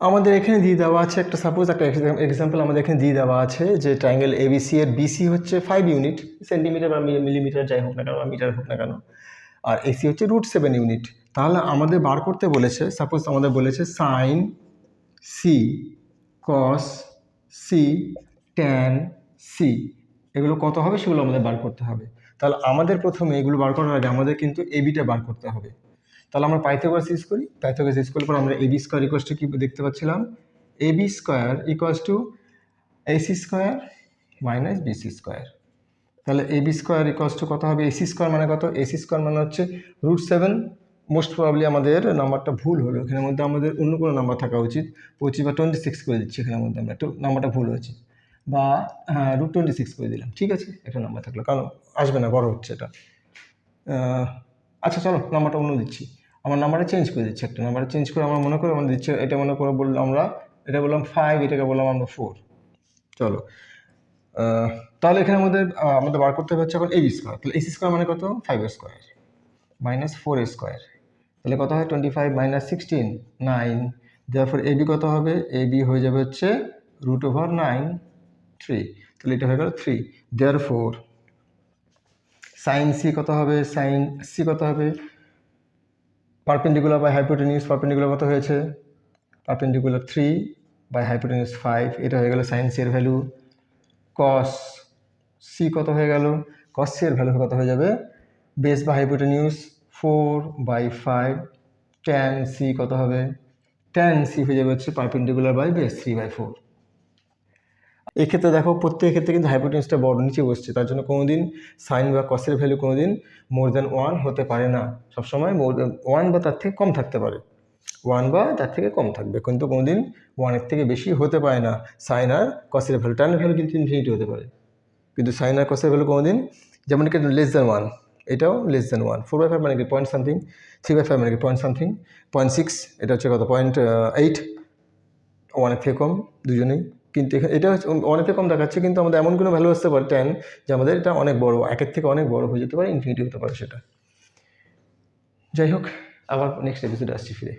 আমাদের এখানে দিয়ে দেওয়া আছে একটা সাপোজ একটা এক্সাম্পল আমাদের এখানে দিয়ে দেওয়া আছে যে ট্রায়াঙ্গেল এবিসি এর বিসি হচ্ছে 5 ইউনিট, সেন্টিমিটার বা মিলিমিটার যাই হোক না কেন বা মিটার হোক না কেন, আর এসি হচ্ছে √7 ইউনিট। তাহলে আমাদের বার করতে বলেছে, সাপোজ আমাদের বলেছে sine C, cos C, tan C, এগুলো কত হবে সেগুলো আমাদের বার করতে হবে। তাহলে আমাদের প্রথমে এগুলো বার করার আগে আমাদের কিন্তু এবিটা বার করতে হবে। তাহলে আমরা পাইথাগোরাস ইউজ করি, পাইথাগোরাস ইউজ করলে পর আমরা এবি স্কোয়ার ইকুয়ালস টু কি দেখতে পাচ্ছিলাম, AB square equals to AC square minus BC square. তাহলে এবি স্কোয়ার ইকুয়ালস টু কত হবে, এসি স্কোয়ার মানে কত, এসি স্কোয়ার মানে হচ্ছে √7। মোস্ট প্রবাবলি আমাদের নাম্বারটা ভুল হলো, এখানের মধ্যে আমাদের অন্য কোনো নাম্বার থাকা উচিত, 25 বা 26 করে দিচ্ছি এখানের মধ্যে আমরা, একটু নাম্বারটা ভুল হয়েছে, বা √26 করে দিলাম, ঠিক আছে একটা নাম্বার থাকলো, কারণ আসবে না, বড় হচ্ছে এটা। আচ্ছা চলো নাম্বারটা অন্য দিচ্ছি, আমার নাম্বারটা চেঞ্জ করে দিচ্ছি, একটা নাম্বারটা চেঞ্জ করে আমরা মনে করি আমরা দিচ্ছি, এটা মনে করে বললাম আমরা, এটা বললাম 5, এটাকে বললাম আমরা 4। চলো তাহলে এখানে আমাদের বার করতে হচ্ছে এখন এবি স্কোয়ার। তাহলে এসি স্কোয়ার মানে কত, 5 স্কোয়ার মাইনাস 4 স্কোয়ার, তাহলে কত হয় 25 মাইনাস 16 9। তারপর এবি কত হবে, এবি হয়ে যাবে হচ্ছে √9 3, তাহলে এটা হয়ে গেল 3। দেয়ারফোর সাইন সি কত হবে, সাইন সি কত হবে, পারপেন্ডিকুলার বাই হাইপোটেনিউস, পারপেন্ডিকুলার কত হয়েছে, পারপেন্ডিকুলার 3 বাই হাইপোটেনিউস 5, এটা হয়ে গেল সাইন সি এর ভ্যালু। কস সি কত হয়ে গেল, কস সি এর ভ্যালু কত হয়ে যাবে, বেস বা হাইপোটেনিউস 4/5, ট্যান সি কত হবে, ট্যান সি হয়ে যাবে হচ্ছে পারপেন্ডিকুলার বাই বেস 3/4। এক্ষেত্রে দেখো প্রত্যেক ক্ষেত্রে কিন্তু হাইপোটেনিউসটা বড় নিচে বসছে, তার জন্য কোনোদিন সাইন বা কসের ভ্যালু কোনোদিন মোর দ্যান 1 হতে পারে না, সবসময় মোর দ্যান 1 বা তার থেকে কম থাকতে পারে, 1 বা তার থেকে কম থাকবে, কিন্তু কোনোদিন 1-এর থেকে বেশি হতে পারে না সাইন আর কসের ভ্যালু। ট্যানের ভ্যালু কিন্তু ইনফিনিটি হতে পারে, কিন্তু সাইন আর কসের ভ্যালু কোনোদিন, যেমন কি লেস দ্যান 1, এটাও লেস দ্যান 1। 4/5 মানে কি পয়েন্ট সামথিং, 3/5 মানে কি পয়েন্ট সামথিং, 0.6, এটা হচ্ছে কত 0.8, 1-এর থেকে কম দুজনেই। কিন্তু এটা হচ্ছে 1-এর থেকে কম দেখাচ্ছে, কিন্তু আমাদের এমন কোনো ভ্যালু আসতে পারে 10 যে আমাদের এটা অনেক বড়, 1-এর থেকে অনেক বড় হয়ে যেতে পারে, ইনফিনিটি হতে পারে সেটা। যাই হোক, আবার নেক্সট এপিসোডে আসছি ফিরে।